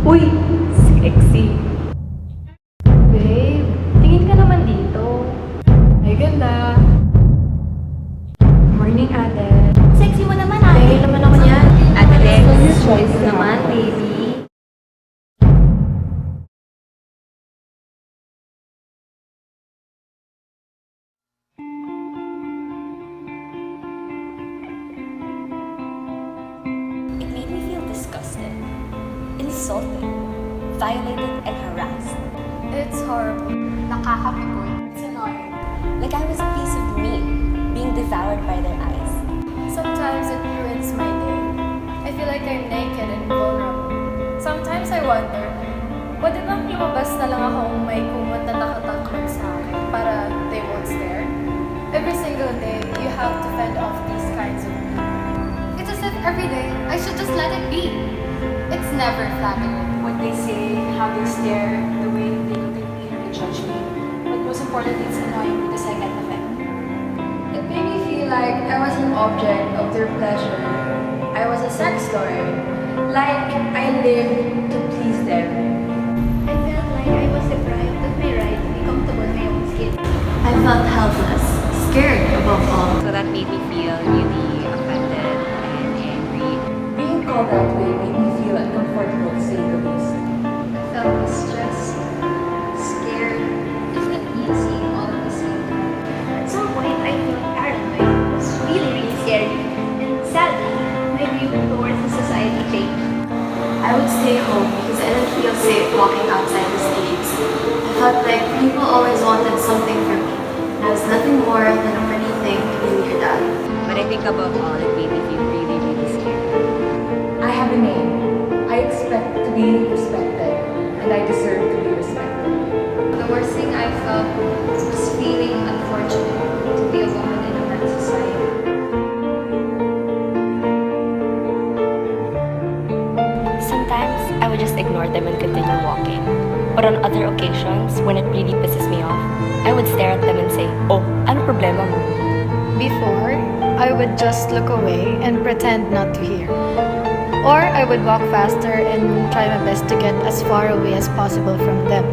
Uy, sexy. Babe, tingin ka naman dito. Ay, ganda. Morning, ate. Sexy mo naman, ate. Babe, naman ako niyan. Ate Lex. Choice naman, baby. It made me feel disgusted, insulted, violated, and harassed. It's horrible. Nakakapikon. It's annoying. Like I was a piece of meat being devoured by their eyes. Sometimes it ruins my day. I feel like I'm naked and vulnerable. Sometimes I wonder, pwede bang lumabas na lang akong may kumot na nakatatlong sa akin para they won't stare? Every single day, you have to fend off these kinds of people. It's as if every day, I should just let it be. It's never flattering. What they say, how they stare, the way they look at me or they judge me. But most importantly, it's annoying because I get offended. It made me feel like I was an object of their pleasure. I was a sex toy. Like I lived to please them. I felt like I was deprived of my right to be comfortable in my own skin. I felt helpless, scared above all. So that made me feel really offended and angry. Being called that way made me feel uncomfortable to say the least. I felt distressed, scared, and uneasy all at the same time. At some point, I felt paranoid. It was really, really scary. And sadly, my view towards the society changed. I would stay home because I didn't feel safe walking outside the streets. I felt like people always wanted something from me. I was nothing more than a pretty thing to be near that. But I think above all, it made me feel really, really scared. I have a name. I expect to be respected, and I deserve to be respected. The worst thing I felt was feeling unfortunate to be a woman in a men's society. Sometimes I would just ignore them and continue walking. But on other occasions, when it really pisses me off, I would stare at them and say, "Oh, ano problema mo?" Before, I would just look away and pretend not to hear. Or I would walk faster and try my best to get as far away as possible from them.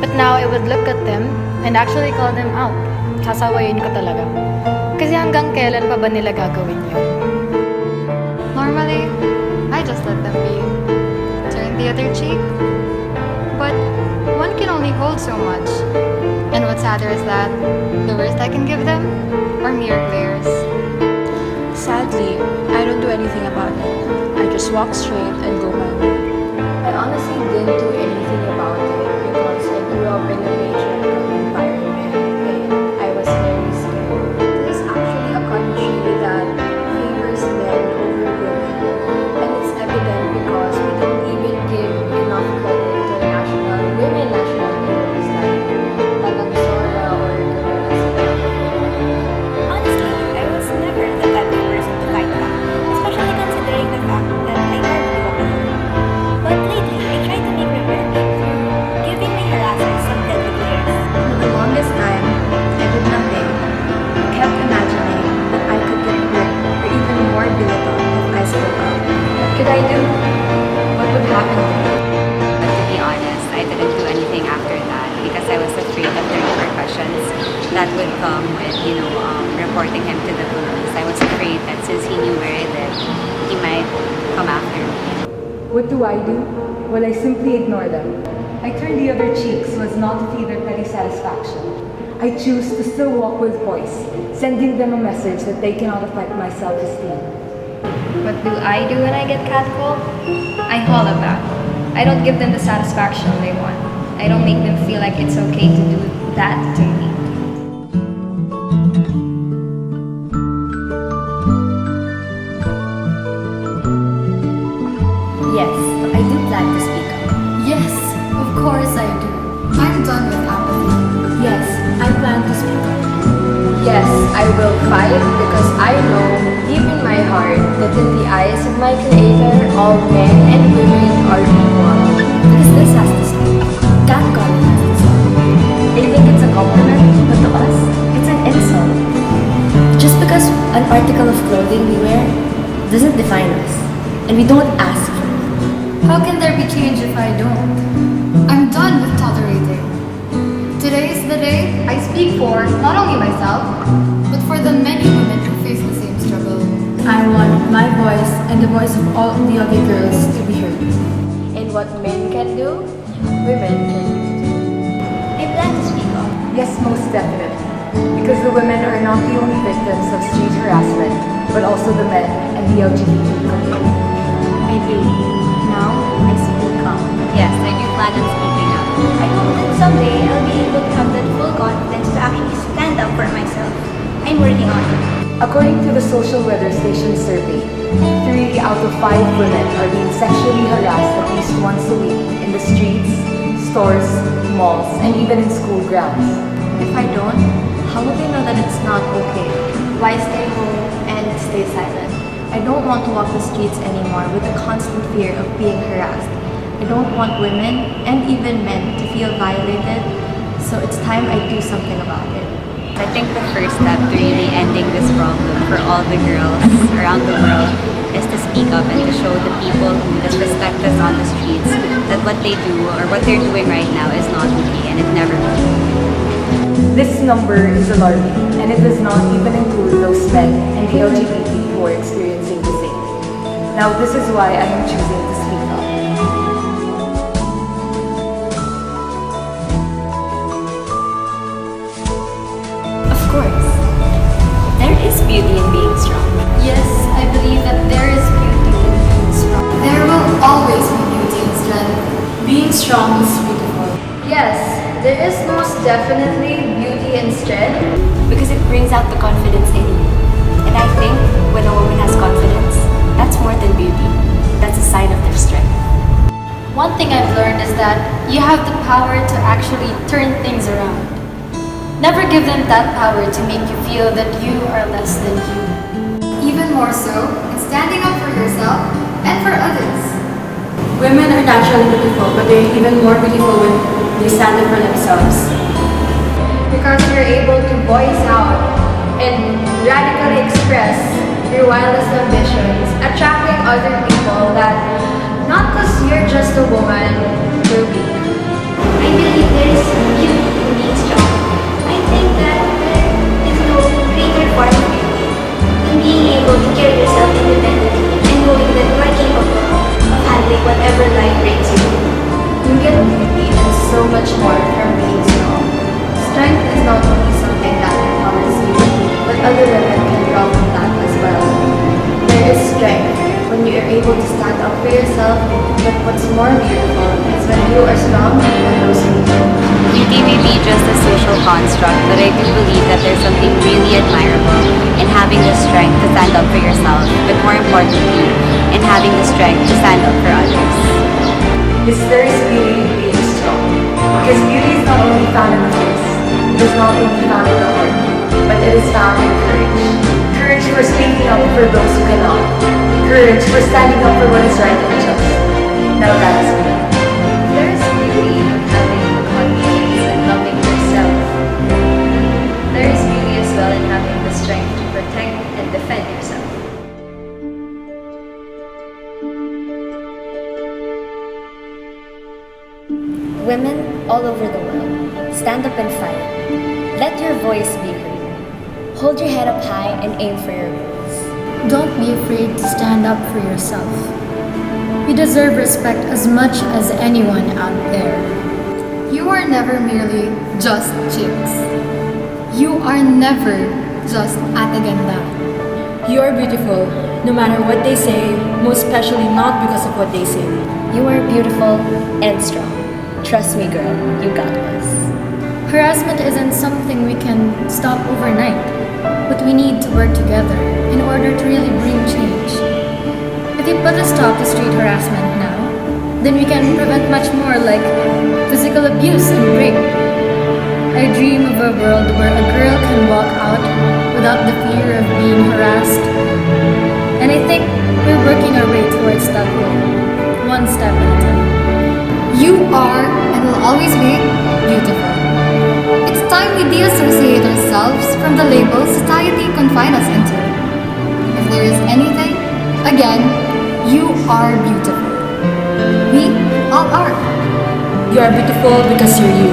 But now I would look at them and actually call them out. Sasawayin ko talaga. Kasi hanggang kailan pa ba nila gagawin yun? Normally, I just let them be. Turn the other cheek. But one can only hold so much. And what's sadder is that the worst I can give them are mere glares. Sadly, I don't do anything about it. I just walk straight and go my way. I honestly didn't do anything about it because I grew up in a patriarchal environment and I was very scared. This is actually a country that favors men over women, and it's evident because we didn't even give enough credit to women national heroes like Tagansora or Guerrero. Honestly, I was never the type of person to fight back, especially considering the fact that I normally walk alone. But lately, I try to make revenge through giving my harassers some deadly glares. For the longest time, I did nothing. I kept imagining that I could get hurt or even more belittled if I spoke up. What could I do? What would happen to me? But to be honest, I didn't do anything after that because I was afraid of the repercussions that would come with, reporting him to the police. I was afraid that since he knew where I lived, he might come after me. What do? Well, I simply ignore them. I turn the other cheek so as not to feed their petty satisfaction. I choose to still walk with voice, sending them a message that they cannot affect my self-esteem. What do I do when I get catcalled? I holler back. I don't give them the satisfaction they want. I don't make them feel like it's okay to do that to me. Yes, I do plan to speak up. Yes, of course I do. I'm done with apathy. Yes, I plan to speak up. Yes, I will fight because I know deep in my heart that in the eyes of my Creator, all men and women are equal. Because this has to stop. Catcalling has to stop. They think it's a compliment, but to us, it's an insult. Just because an article of clothing we wear doesn't define us, and we don't ask for it. How can there be change if I don't? I'm done with tolerating. Today is the day I speak for not only myself, but for the many women who face the same struggle. I want my voice and the voice of all of the other girls to be heard. And what men can do, women can do too. I plan to speak up. Yes, most definitely. Because the women are not the only victims of street harassment, but also the men and the LGBT community. I do. Now, I speak up. Yes, I do plan on speaking up. I hope that someday I'll be able to have that full confidence to actually stand up for myself. I'm working on it. According to the Social Weather Station survey, 3 out of 5 women are being sexually harassed at least once a week in the streets, stores, malls, and even in school grounds. If I don't, how will they know that it's not okay? Why stay home and stay silent? I don't want to walk the streets anymore with the constant fear of being harassed. I don't want women and even men to feel violated, so it's time I do something about it. I think the first step to really ending this problem for all the girls around the world is to speak up and to show the people who disrespect us on the streets that what they do or what they're doing right now is not okay and it never will be. This number is alarming, and it does not even include those men and the LGBT who are experiencing the same. Now, this is why I am choosing to speak up. Of course, there is beauty in being strong. Yes, I believe that there is beauty in being strong. There will always be beauty in strength. Being strong is beautiful. Yes, there is most definitely beauty in strength. Because it brings out the confidence in you. And I think when a woman has confidence, that's more than beauty. That's a sign of their strength. One thing I've learned is that you have the power to actually turn things around. Never give them that power to make you feel that you are less than human. Even more so, in standing up for yourself and for others. Women are naturally beautiful, but they're even more beautiful when they stand up for themselves. Because you're able to voice out and radically express your wildest ambitions, attracting other people that not because you're just a woman, you're weak. I believe there is beauty in being strong. I think that there is no greater form of beauty than being able to carry yourself independently and knowing that you are capable of handling whatever life brings you. You get beauty and so much more from being strong. Strength is not only something that empowers you, but other women can draw from that as well. There is strength when you are able to stand up for yourself, but what's more beautiful is when you are strong for those who don't. Beauty may be just a social construct, but I do believe that there's something really admirable in having the strength to stand up for yourself, but more importantly, in having the strength to stand up for others. Yes, there is beauty in being strong. Because beauty is not only found in the face, it is not only found in the heart, but it is found in courage. Courage for speaking up for those who cannot. Courage for standing up for what is right and just. Now that is me. There is beauty in having confidence and loving yourself. There is beauty as well in having the strength to protect and defend yourself. Women all over the world, stand up and fight. Let your voice be heard. Hold your head up high and aim for your goals. Don't be afraid to stand up for yourself. You deserve respect as much as anyone out there. You are never merely just chicks. You are never just ate ganda. You are beautiful, no matter what they say, most especially not because of what they say. You are beautiful and strong. Trust me, girl, you got this. Harassment isn't something we can stop overnight, but we need to work together in order to really bring change. If you put a stop to street harassment now, then we can prevent much more like physical abuse and rape. I dream of a world where a girl can walk out without the fear of being harassed. And I think we're working our way towards that goal, one step at a time. You are and will always be beautiful. It's time we deassociate ourselves from the labels society confine us into. If there is anything, again, you are beautiful. We all are. You are beautiful because you're you.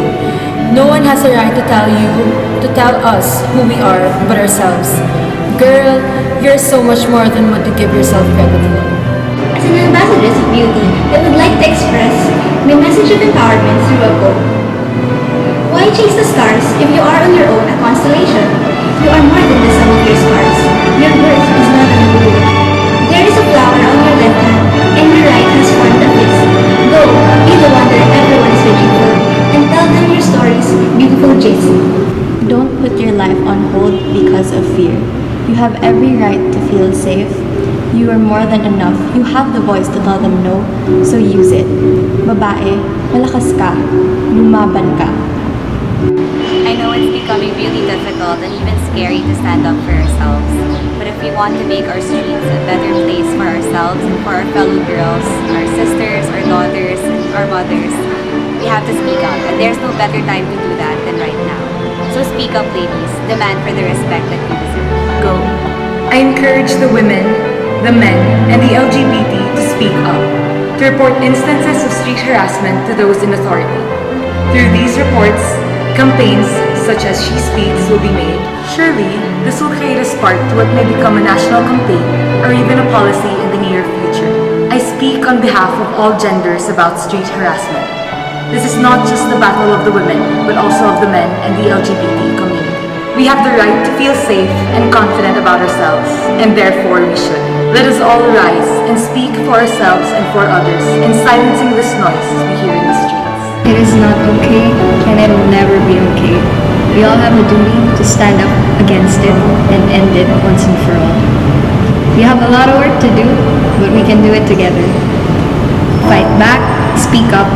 No one has a right to tell us who we are but ourselves. Girl, you're so much more than what you give yourself credit for. As an ambassadress of beauty, I would like to express my message of empowerment through a quote. Why chase the stars if you are on your own a constellation? You are more than the sum of your stars. Your worth is not an rule. There is a flower on your left hand, and your right has formed a fist. Go, be the wonder everyone is waiting for, and tell them your stories, beautiful Jessie. Don't put your life on hold because of fear. You have every right to feel safe. You are more than enough. You have the voice to tell them no, so use it. Babae, malakas ka. Lumaban ka. I know it's becoming really difficult and even scary to stand up for ourselves. But if we want to make our streets a better place for ourselves and for our fellow girls, our sisters, our daughters, and our mothers, we have to speak up. And there's no better time to do that than right now. So speak up, ladies. Demand for the respect that you deserve. Go. I encourage the women, the men, and the LGBT to speak up, to report instances of street harassment to those in authority. Through these reports, campaigns such as She Speaks will be made. Surely, this will create a spark to what may become a national campaign or even a policy in the near future. I speak on behalf of all genders about street harassment. This is not just the battle of the women, but also of the men and the LGBT community. We have the right to feel safe and confident about ourselves, and therefore we should. Let us all rise and speak for ourselves and for others in silencing this noise we hear in the streets. It is not okay, and it will never be okay. We all have a duty to stand up against it and end it once and for all. We have a lot of work to do, but we can do it together. Fight back, speak up,